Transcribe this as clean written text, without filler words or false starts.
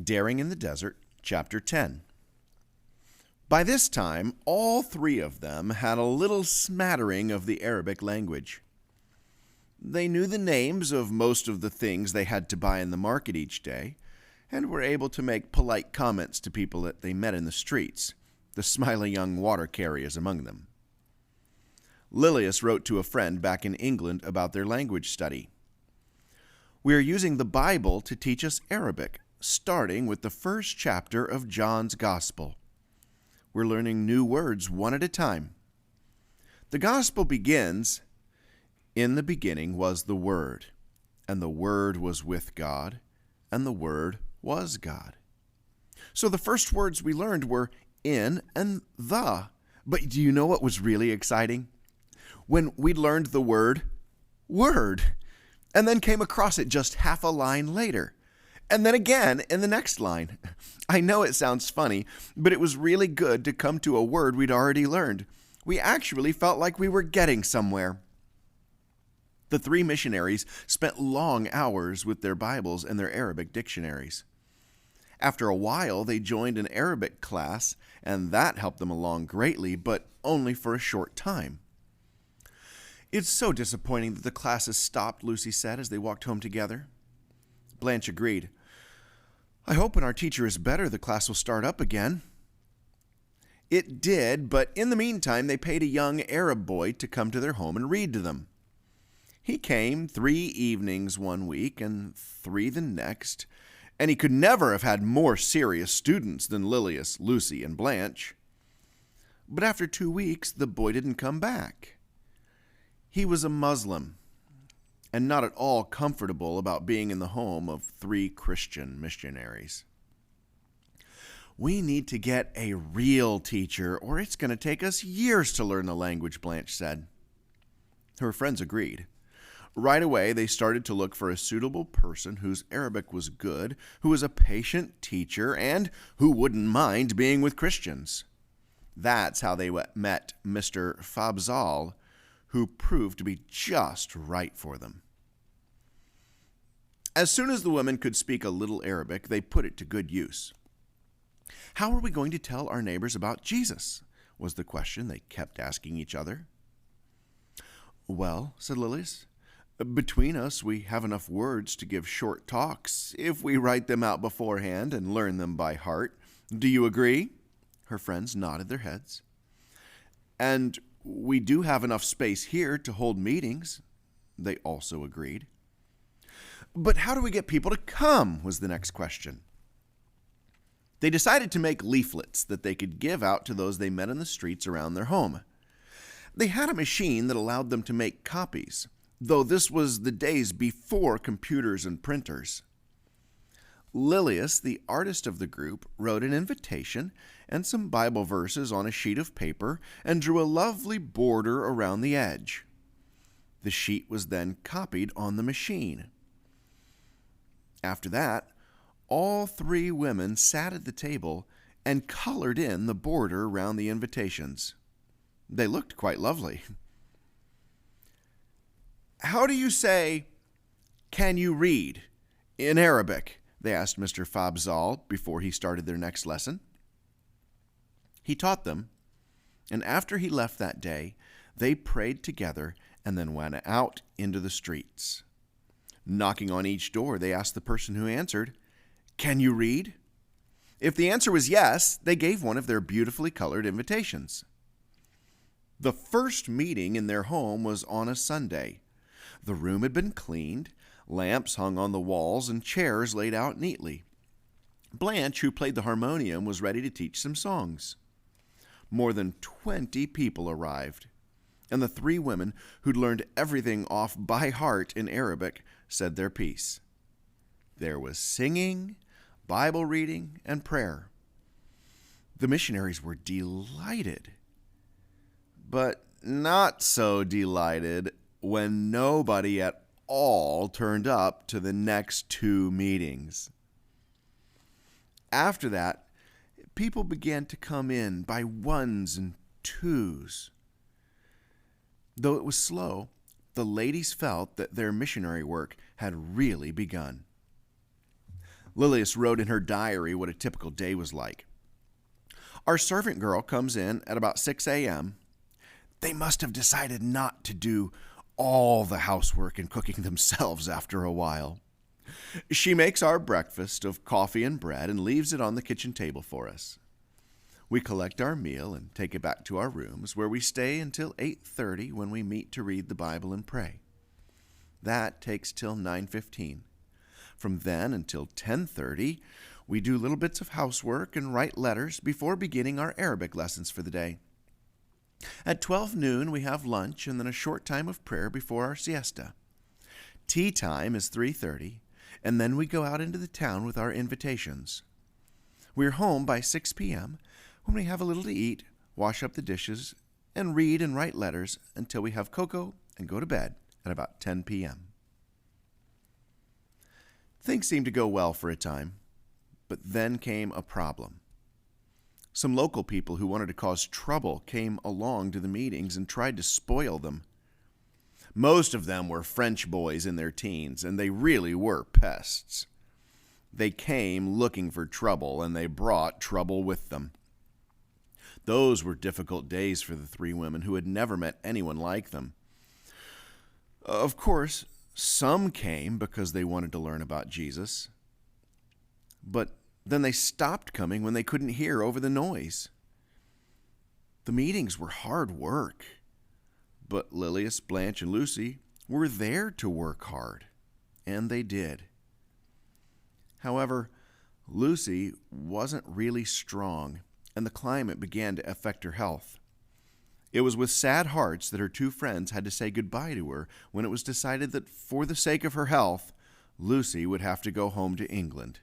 Daring in the Desert, Chapter 10. By this time, all three of them had a little smattering of the Arabic language. They knew the names of most of the things they had to buy in the market each day, and were able to make polite comments to people that they met in the streets, the smiling young water carriers among them. Lilius wrote to a friend back in England about their language study. "We are using the Bible to teach us Arabic, starting with the first chapter of John's Gospel. We're learning new words one at a time. The Gospel begins, 'In the beginning was the Word, and the Word was with God, and the Word was God.' So the first words we learned were 'in' and 'the.' But do you know what was really exciting? When we learned the word 'word,' and then came across it just half a line later. And then again in the next line. I know it sounds funny, but it was really good to come to a word we'd already learned. We actually felt like we were getting somewhere." The three missionaries spent long hours with their Bibles and their Arabic dictionaries. After a while, they joined an Arabic class, and that helped them along greatly, but only for a short time. "It's so disappointing that the class has stopped," Lucy said as they walked home together. Blanche agreed. "I hope when our teacher is better, the class will start up again." It did, but in the meantime, they paid a young Arab boy to come to their home and read to them. He came 3 evenings one week and 3 the next, and he could never have had more serious students than Lilius, Lucy, and Blanche. But after 2 weeks, the boy didn't come back. He was a Muslim, and not at all comfortable about being in the home of 3 Christian missionaries. "We need to get a real teacher, or it's going to take us years to learn the language," Blanche said. Her friends agreed. Right away, they started to look for a suitable person whose Arabic was good, who was a patient teacher, and who wouldn't mind being with Christians. That's how they met Mr. Fabzal, who proved to be just right for them. As soon as the women could speak a little Arabic, they put it to good use. "How are we going to tell our neighbors about Jesus?" was the question they kept asking each other. "Well," said Lilius, "between us we have enough words to give short talks if we write them out beforehand and learn them by heart. Do you agree?" Her friends nodded their heads. "And we do have enough space here to hold meetings," they also agreed. "But how do we get people to come?" was the next question. They decided to make leaflets that they could give out to those they met in the streets around their home. They had a machine that allowed them to make copies, though this was the days before computers and printers. Lilius, the artist of the group, wrote an invitation and some Bible verses on a sheet of paper and drew a lovely border around the edge. The sheet was then copied on the machine. After that, all 3 women sat at the table and colored in the border around the invitations. They looked quite lovely. "How do you say, 'Can you read?' in Arabic?" they asked Mr. Fabzal before he started their next lesson. He taught them, and after he left that day, they prayed together and then went out into the streets. Knocking on each door, they asked the person who answered, "Can you read?" If the answer was yes, they gave one of their beautifully colored invitations. The first meeting in their home was on a Sunday. The room had been cleaned, lamps hung on the walls, and chairs laid out neatly. Blanche, who played the harmonium, was ready to teach some songs. More than 20 people arrived, and the 3 women, who'd learned everything off by heart in Arabic, said their piece. There was singing, Bible reading, and prayer. The missionaries were delighted, but not so delighted when nobody at all turned up to the next 2 meetings. After that, people began to come in by 1s and 2s. Though it was slow, the ladies felt that their missionary work had really begun. Lilius wrote in her diary what a typical day was like. Our servant girl comes in at about 6 a.m. They must have decided not to do all the housework and cooking themselves after a while. She makes our breakfast of coffee and bread and leaves it on the kitchen table for us. We collect our meal and take it back to our rooms, where we stay until 8:30 when we meet to read the Bible and pray. That takes till 9:15. From then until 10:30, we do little bits of housework and write letters before beginning our Arabic lessons for the day. At 12 noon, we have lunch and then a short time of prayer before our siesta. Tea time is 3:30, and then we go out into the town with our invitations. We're home by 6 p.m., when we have a little to eat, wash up the dishes, and read and write letters until we have cocoa and go to bed at about 10 p.m. Things seemed to go well for a time, but then came a problem. Some local people who wanted to cause trouble came along to the meetings and tried to spoil them. Most of them were French boys in their teens, and they really were pests. They came looking for trouble, and they brought trouble with them. Those were difficult days for the three women who had never met anyone like them. Of course, some came because they wanted to learn about Jesus. But then they stopped coming when they couldn't hear over the noise. The meetings were hard work. But Lilius, Blanche, and Lucy were there to work hard, and they did. However, Lucy wasn't really strong, and the climate began to affect her health. It was with sad hearts that her two friends had to say goodbye to her when it was decided that for the sake of her health, Lucy would have to go home to England.